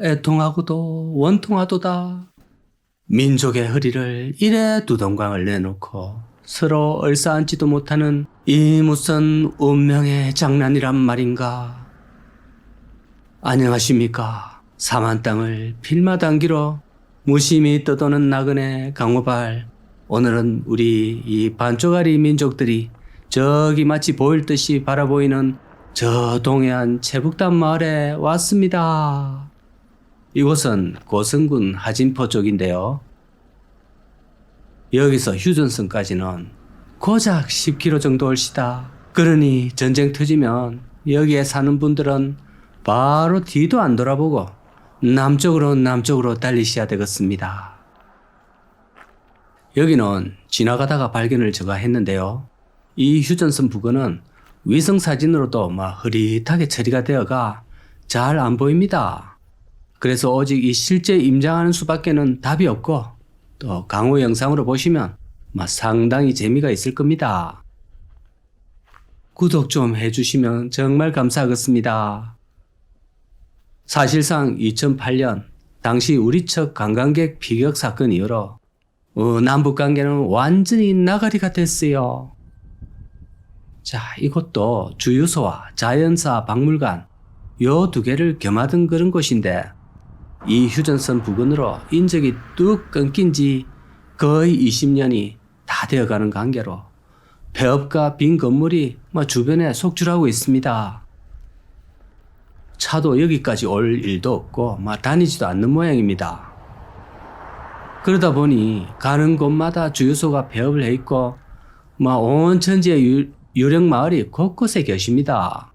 애통하고도 원통하도다. 민족의 허리를 이래 두동강을 내놓고 서로 얼싸안지도 못하는 이 무슨 운명의 장난이란 말인가. 안녕하십니까. 사만 땅을 필마단기로 무심히 떠도는 나그네 강호발. 오늘은 우리 이 반쪽아리 민족들이 저기 마치 보일 듯이 바라보이는 저 동해안 채북단 마을에 왔습니다. 이곳은 고성군 하진포 쪽인데요. 여기서 휴전선까지는 고작 10km 정도 올시다. 그러니 전쟁 터지면 여기에 사는 분들은 바로 뒤도 안 돌아보고 남쪽으로 달리셔야 되겠습니다. 여기는 지나가다가 발견을 제가 했는데요. 이 휴전선 부근은 위성사진으로도 흐릿하게 처리가 되어가 잘 안 보입니다. 그래서 오직 이 실제 임장하는 수밖에는 답이 없고 또 강호 영상으로 보시면 상당히 재미가 있을 겁니다. 구독 좀 해주시면 정말 감사하겠습니다. 사실상 2008년 당시 우리 측 관광객 피격 사건 이후로 남북관계는 완전히 나가리가 됐어요. 자, 이것도 주유소와 자연사 박물관 요 두 개를 겸하던 그런 곳인데 이 휴전선 부근으로 인적이 뚝 끊긴 지 거의 20년이 다 되어가는 관계로 폐업과 빈 건물이 주변에 속출하고 있습니다. 차도 여기까지 올 일도 없고 다니지도 않는 모양입니다. 그러다 보니 가는 곳마다 주유소가 폐업을 해 있고 온 천지의 유령 마을이 곳곳에 계십니다.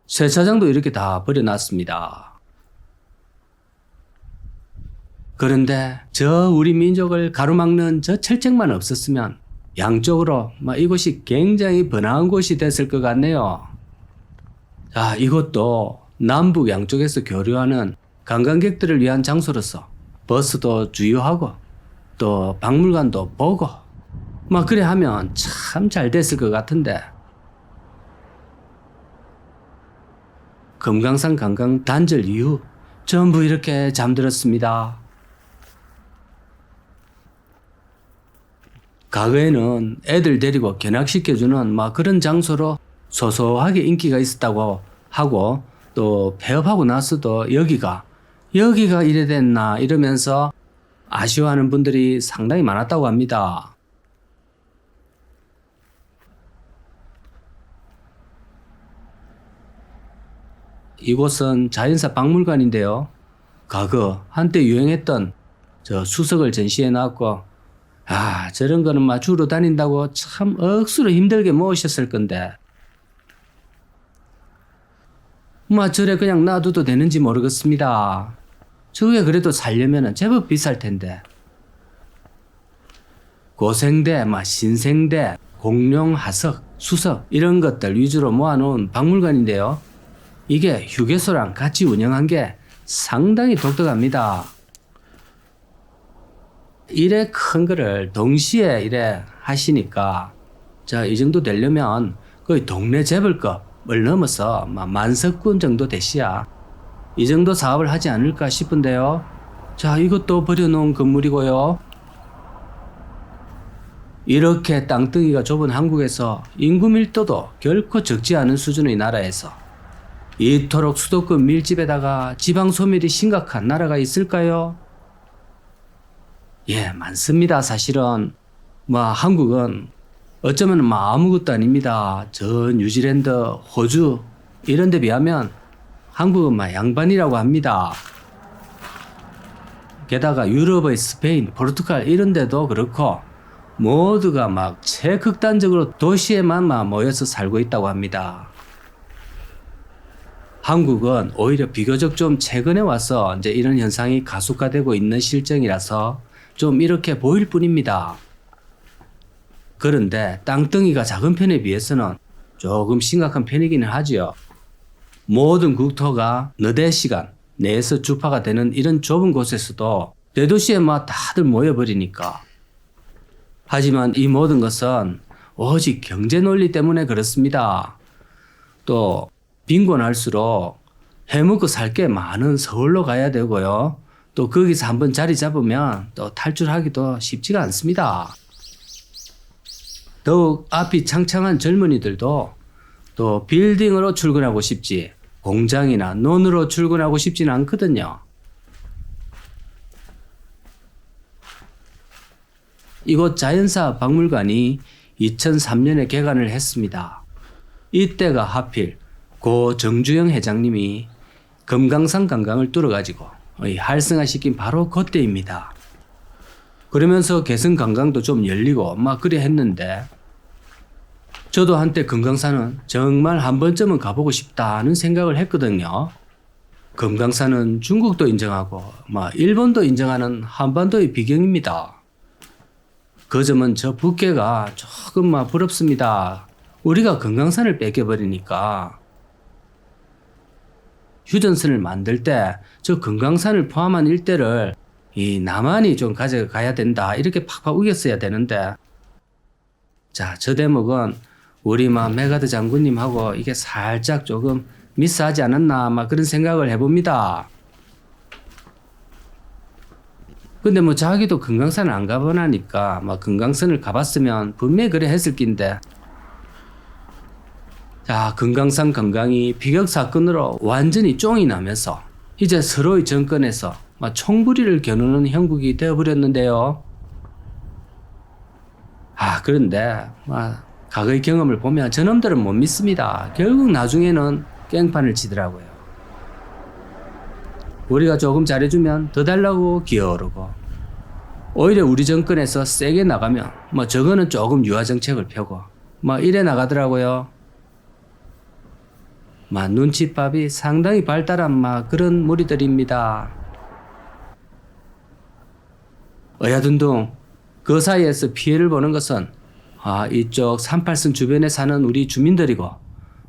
세차장도 이렇게 다 버려놨습니다. 그런데 저 우리 민족을 가로막는 저 철책만 없었으면 양쪽으로 이곳이 굉장히 번화한 곳이 됐을 것 같네요. 자, 이것도 남북 양쪽에서 교류하는 관광객들을 위한 장소로서 버스도 주유하고 또 박물관도 보고 그래 하면 참 잘 됐을 것 같은데 금강산 관광 단절 이후 전부 이렇게 잠들었습니다. 과거에는 애들 데리고 견학시켜주는 그런 장소로 소소하게 인기가 있었다고 하고 또 폐업하고 나서도 여기가 이래 됐나 이러면서 아쉬워하는 분들이 상당히 많았다고 합니다. 이곳은 자연사 박물관인데요. 과거 한때 유행했던 저 수석을 전시해 놨고 저런 거는 주로 다닌다고 참 억수로 힘들게 모으셨을 건데 저래 그냥 놔둬도 되는지 모르겠습니다. 저게 그래도 살려면 제법 비쌀 텐데. 고생대, 신생대, 공룡, 하석, 수석 이런 것들 위주로 모아놓은 박물관인데요. 이게 휴게소랑 같이 운영한 게 상당히 독특합니다. 이래 큰 거를 동시에 이래 하시니까 이 정도 되려면 거의 동네 재벌급을 넘어서 만석군 정도 되시야 이 정도 사업을 하지 않을까 싶은데요. 자, 이것도 버려놓은 건물이고요. 이렇게 땅덩이가 좁은 한국에서 인구 밀도도 결코 적지 않은 수준의 나라에서 이토록 수도권 밀집에다가 지방 소멸이 심각한 나라가 있을까요? 예, 많습니다. 사실은 한국은 어쩌면 아무것도 아닙니다. 저 뉴질랜드, 호주 이런 데 비하면 한국은 양반이라고 합니다. 게다가 유럽의 스페인, 포르투갈 이런 데도 그렇고 모두가 최극단적으로 도시에만 모여서 살고 있다고 합니다. 한국은 오히려 비교적 좀 최근에 와서 이제 이런 현상이 가속화되고 있는 실정이라서 좀 이렇게 보일 뿐입니다. 그런데 땅덩이가 작은 편에 비해서는 조금 심각한 편이기는 하지요. 모든 국토가 너댓 시간 내에서 주파가 되는 이런 좁은 곳에서도 대도시에 다들 모여버리니까. 하지만 이 모든 것은 오직 경제 논리 때문에 그렇습니다. 또 빈곤할수록 해먹고 살 게 많은 서울로 가야 되고요. 또 거기서 한번 자리 잡으면 또 탈출하기도 쉽지가 않습니다. 더욱 앞이 창창한 젊은이들도 또 빌딩으로 출근하고 싶지 공장이나 논으로 출근하고 싶지는 않거든요. 이곳 자연사 박물관이 2003년에 개관을 했습니다. 이때가 하필 고 정주영 회장님이 금강산 관광을 뚫어가지고 활성화시킨 바로 그때입니다. 그러면서 개성 관광도 좀 열리고 막 그래 했는데 저도 한때 금강산은 정말 한 번쯤은 가보고 싶다는 생각을 했거든요. 금강산은 중국도 인정하고 일본도 인정하는 한반도의 비경입니다. 그 점은 저 북계가 조금 부럽습니다. 우리가 금강산을 뺏겨버리니까 휴전선을 만들 때 저 금강산을 포함한 일대를 이 남한이 좀 가져가야 된다 이렇게 팍팍 우겼어야 되는데 자, 저 대목은 우리 메가드 장군님하고 이게 살짝 조금 미스하지 않았나 그런 생각을 해봅니다. 근데 자기도 금강산을 안 가보나니까 금강산을 가봤으면 분명히 그래 했을 낀데 자, 금강산 관광이 비극 사건으로 완전히 쫑이 나면서 이제 서로의 정권에서 총부리를 겨누는 형국이 되어버렸는데요. 그런데 과거의 경험을 보면 저놈들은 못 믿습니다. 결국 나중에는 깽판을 치더라고요. 우리가 조금 잘해주면 더 달라고 기어오르고 오히려 우리 정권에서 세게 나가면 저거는 조금 유화정책을 펴고 이래 나가더라고요. 눈칫밥이 상당히 발달한 그런 무리들입니다. 어야둔둥 그 사이에서 피해를 보는 것은 이쪽 38선 주변에 사는 우리 주민들이고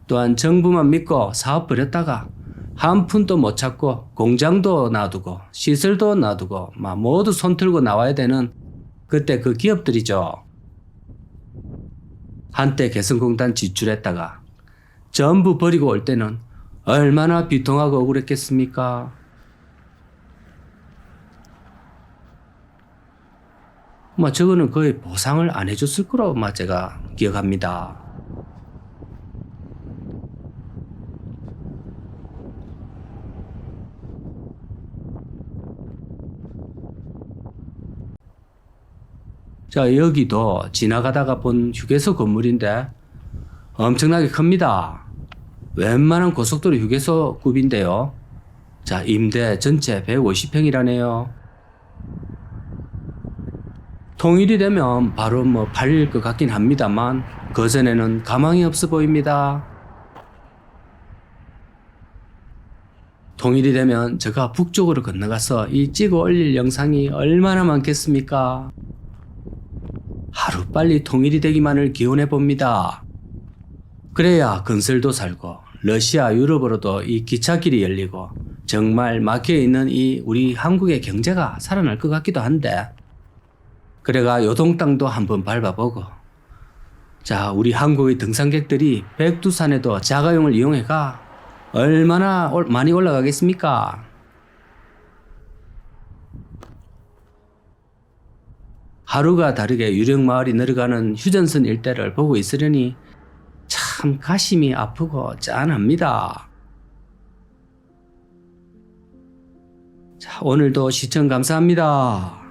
또한 정부만 믿고 사업 벌였다가 한 푼도 못 찾고 공장도 놔두고 시설도 놔두고 모두 손 들고 나와야 되는 그때 그 기업들이죠. 한때 개성공단 지출했다가 전부 버리고 올 때는 얼마나 비통하고 억울했겠습니까? 저거는 거의 보상을 안 해줬을 거로 제가 기억합니다. 자, 여기도 지나가다가 본 휴게소 건물인데 엄청나게 큽니다. 웬만한 고속도로 휴게소급인데요. 자, 임대 전체 150평이라네요. 통일이 되면 바로 팔릴 것 같긴 합니다만 그전에는 가망이 없어 보입니다. 통일이 되면 제가 북쪽으로 건너가서 이 찍어 올릴 영상이 얼마나 많겠습니까? 하루빨리 통일이 되기만을 기원해 봅니다. 그래야 건설도 살고 러시아, 유럽으로도 이 기차길이 열리고 정말 막혀있는 이 우리 한국의 경제가 살아날 것 같기도 한데 그래가 요동 땅도 한번 밟아보고 자, 우리 한국의 등산객들이 백두산에도 자가용을 이용해가 얼마나 많이 올라가겠습니까? 하루가 다르게 유령마을이 늘어가는 휴전선 일대를 보고 있으려니 참 가심이 아프고 짠합니다. 자, 오늘도 시청 감사합니다.